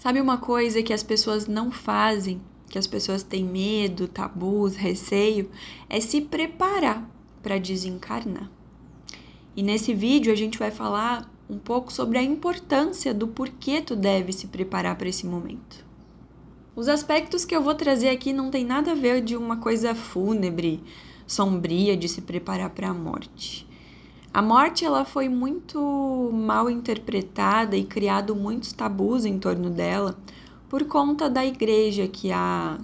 Sabe uma coisa que as pessoas não fazem, que as pessoas têm medo, tabus, receio, é se preparar para desencarnar. E nesse vídeo a gente vai falar um pouco sobre a importância do porquê tu deve se preparar para esse momento. Os aspectos que eu vou trazer aqui não tem nada a ver de uma coisa fúnebre, sombria de se preparar para a morte. A morte ela foi muito mal interpretada e criado muitos tabus em torno dela por conta da igreja que há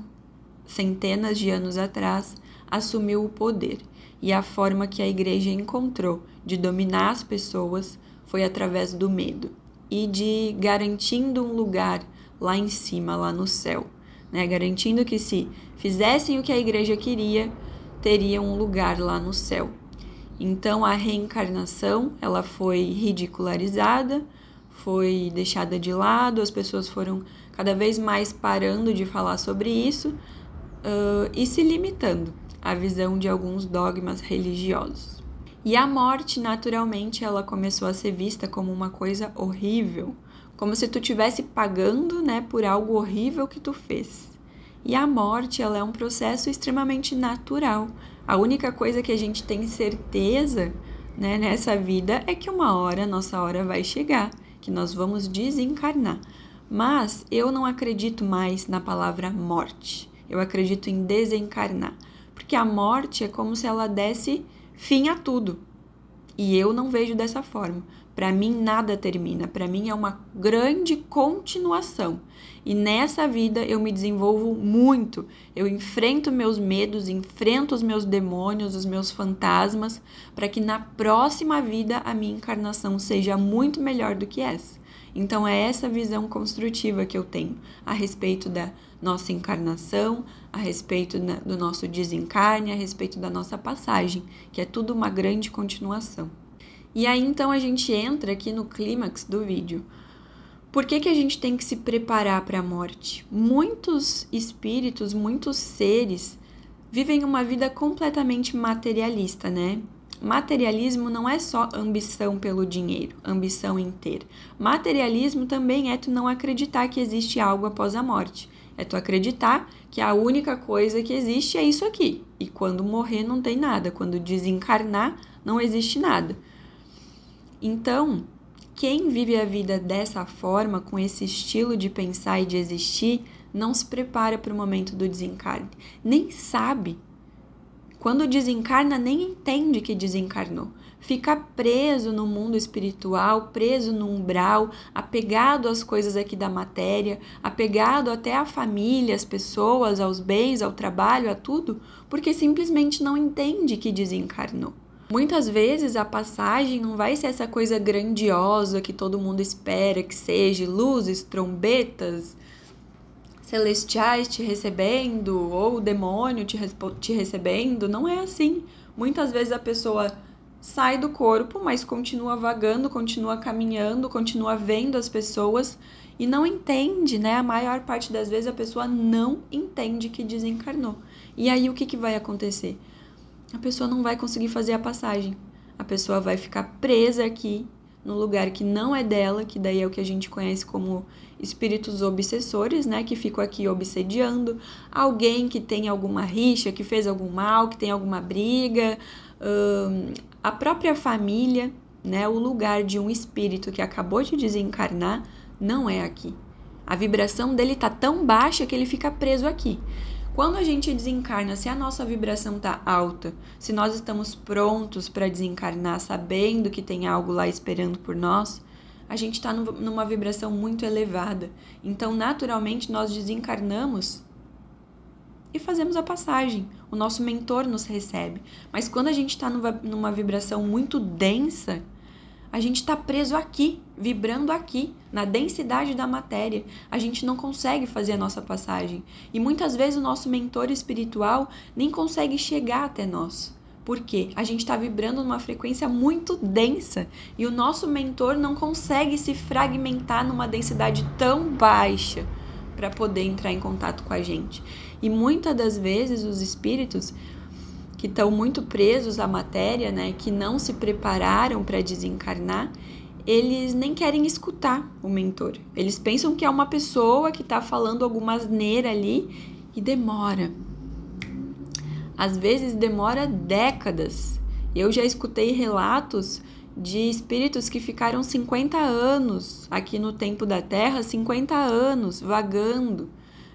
centenas de anos atrás assumiu o poder. E a forma que a igreja encontrou de dominar as pessoas foi através do medo e de garantindo um lugar lá em cima, lá no céu, né? Garantindo que se fizessem o que a igreja queria, teriam um lugar lá no céu. Então a reencarnação ela foi ridicularizada, foi deixada de lado, as pessoas foram cada vez mais parando de falar sobre isso e se limitando à visão de alguns dogmas religiosos. E a morte, naturalmente, ela começou a ser vista como uma coisa horrível, como se tu estivesse pagando, né, por algo horrível que tu fez. E a morte, ela é um processo extremamente natural. A única coisa que a gente tem certeza, né, nessa vida é que uma hora, nossa hora vai chegar, que nós vamos desencarnar. Mas eu não acredito mais na palavra morte. Eu acredito em desencarnar. Porque a morte é como se ela desse fim a tudo. E eu não vejo dessa forma. Para mim, nada termina. Para mim, é uma grande continuação. E nessa vida, eu me desenvolvo muito. Eu enfrento meus medos, enfrento os meus demônios, os meus fantasmas, para que na próxima vida a minha encarnação seja muito melhor do que essa. Então, é essa visão construtiva que eu tenho a respeito da nossa encarnação, a respeito do nosso desencarne, a respeito da nossa passagem, que é tudo uma grande continuação. E aí, então, a gente entra aqui no clímax do vídeo. Por que a gente tem que se preparar para a morte? Muitos espíritos, muitos seres vivem uma vida completamente materialista, né? Materialismo não é só ambição pelo dinheiro, ambição em ter. Materialismo também é tu não acreditar que existe algo após a morte. É tu acreditar que a única coisa que existe é isso aqui. E quando morrer não tem nada, quando desencarnar não existe nada. Então, quem vive a vida dessa forma, com esse estilo de pensar e de existir, não se prepara para o momento do desencarne. Nem sabe. Quando desencarna, nem entende que desencarnou. Fica preso no mundo espiritual, preso no umbral, apegado às coisas aqui da matéria, apegado até à família, às pessoas, aos bens, ao trabalho, a tudo, porque simplesmente não entende que desencarnou. Muitas vezes a passagem não vai ser essa coisa grandiosa que todo mundo espera que seja, luzes, trombetas, celestiais te recebendo ou o demônio te recebendo. Não é assim. Muitas vezes a pessoa sai do corpo, mas continua vagando, continua caminhando, continua vendo as pessoas e não entende, né? A maior parte das vezes a pessoa não entende que desencarnou. E aí o que vai acontecer? A pessoa não vai conseguir fazer a passagem. A pessoa vai ficar presa aqui, no lugar que não é dela, que daí é o que a gente conhece como espíritos obsessores, né? Que ficam aqui obsediando alguém que tem alguma rixa, que fez algum mal, que tem alguma briga, a própria família, né? O lugar de um espírito que acabou de desencarnar não é aqui. A vibração dele tá tão baixa que ele fica preso aqui. Quando a gente desencarna, se a nossa vibração está alta, se nós estamos prontos para desencarnar, sabendo que tem algo lá esperando por nós, a gente está numa vibração muito elevada. Então, naturalmente, nós desencarnamos e fazemos a passagem. O nosso mentor nos recebe. Mas quando a gente está numa vibração muito densa, a gente está preso aqui, vibrando aqui, na densidade da matéria. A gente não consegue fazer a nossa passagem. E muitas vezes o nosso mentor espiritual nem consegue chegar até nós. Por quê? A gente está vibrando numa frequência muito densa e o nosso mentor não consegue se fragmentar numa densidade tão baixa para poder entrar em contato com a gente. E muitas das vezes os espíritos que estão muito presos à matéria, né, que não se prepararam para desencarnar, eles nem querem escutar o mentor. Eles pensam que é uma pessoa que está falando alguma asneira ali e demora. Às vezes demora décadas. Eu já escutei relatos de espíritos que ficaram 50 anos aqui no tempo da Terra, 50 anos vagando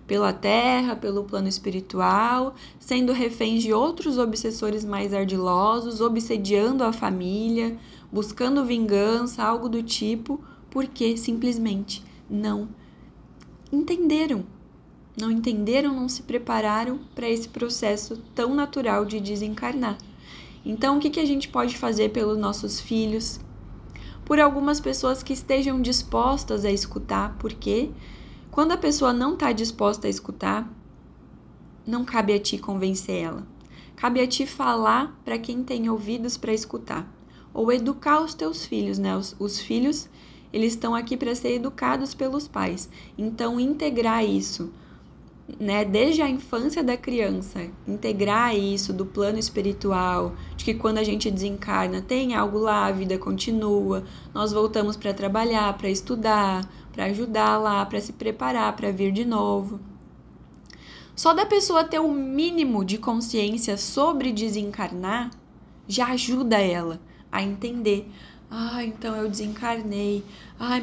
pela Terra, pelo plano espiritual, sendo reféns de outros obsessores mais ardilosos, obsediando a família, buscando vingança, algo do tipo, porque simplesmente não entenderam. Não entenderam, não se prepararam para esse processo tão natural de desencarnar. Então, o que a gente pode fazer pelos nossos filhos? Por algumas pessoas que estejam dispostas a escutar, porque quando a pessoa não está disposta a escutar, não cabe a ti convencer ela. Cabe a ti falar para quem tem ouvidos para escutar. Ou educar os teus filhos, né? Os filhos, eles estão aqui para ser educados pelos pais. Então, integrar isso, né, desde a infância da criança, integrar isso do plano espiritual, de que quando a gente desencarna tem algo lá, a vida continua, nós voltamos para trabalhar, para estudar, para ajudar lá, para se preparar para vir de novo. Só da pessoa ter o mínimo de consciência sobre desencarnar já ajuda ela a entender. Então eu desencarnei.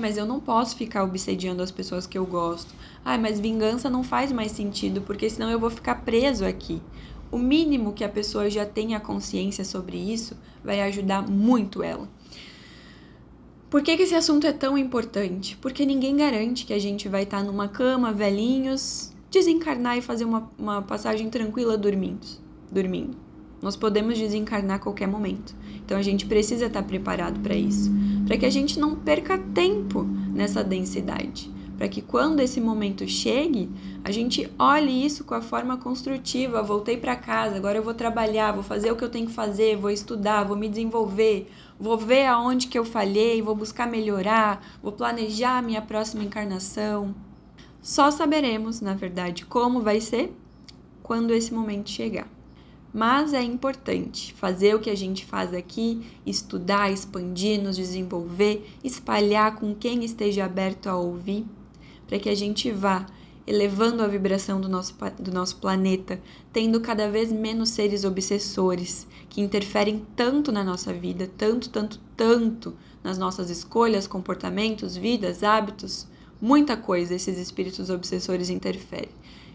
Mas eu não posso ficar obsediando as pessoas que eu gosto. Mas vingança não faz mais sentido, porque senão eu vou ficar preso aqui. O mínimo que a pessoa já tenha consciência sobre isso vai ajudar muito ela. Por que esse assunto é tão importante? Porque ninguém garante que a gente vai estar numa cama, velhinhos, desencarnar e fazer uma passagem tranquila dormindo. Nós podemos desencarnar a qualquer momento. Então a gente precisa estar preparado para isso, para que a gente não perca tempo nessa densidade, para que quando esse momento chegue, a gente olhe isso com a forma construtiva. Voltei para casa, agora eu vou trabalhar, vou fazer o que eu tenho que fazer, vou estudar, vou me desenvolver, vou ver aonde que eu falhei, vou buscar melhorar, vou planejar a minha próxima encarnação. Só saberemos, na verdade, como vai ser quando esse momento chegar. Mas é importante fazer o que a gente faz aqui, estudar, expandir, nos desenvolver, espalhar com quem esteja aberto a ouvir, para que a gente vá elevando a vibração do nosso planeta, tendo cada vez menos seres obsessores, que interferem tanto na nossa vida, tanto nas nossas escolhas, comportamentos, vidas, hábitos, muita coisa esses espíritos obsessores interferem.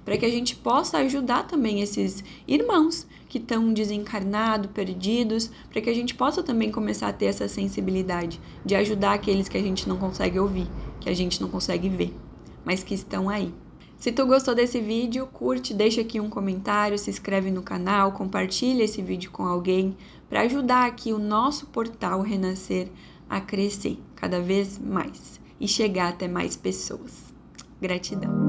Para que a gente possa ajudar também esses irmãos que estão desencarnados, perdidos, para que a gente possa também começar a ter essa sensibilidade de ajudar aqueles que a gente não consegue ouvir, que a gente não consegue ver, mas que estão aí. Se tu gostou desse vídeo, curte, deixa aqui um comentário, se inscreve no canal, compartilha esse vídeo com alguém, para ajudar aqui o nosso portal Renascer a crescer cada vez mais e chegar até mais pessoas. Gratidão!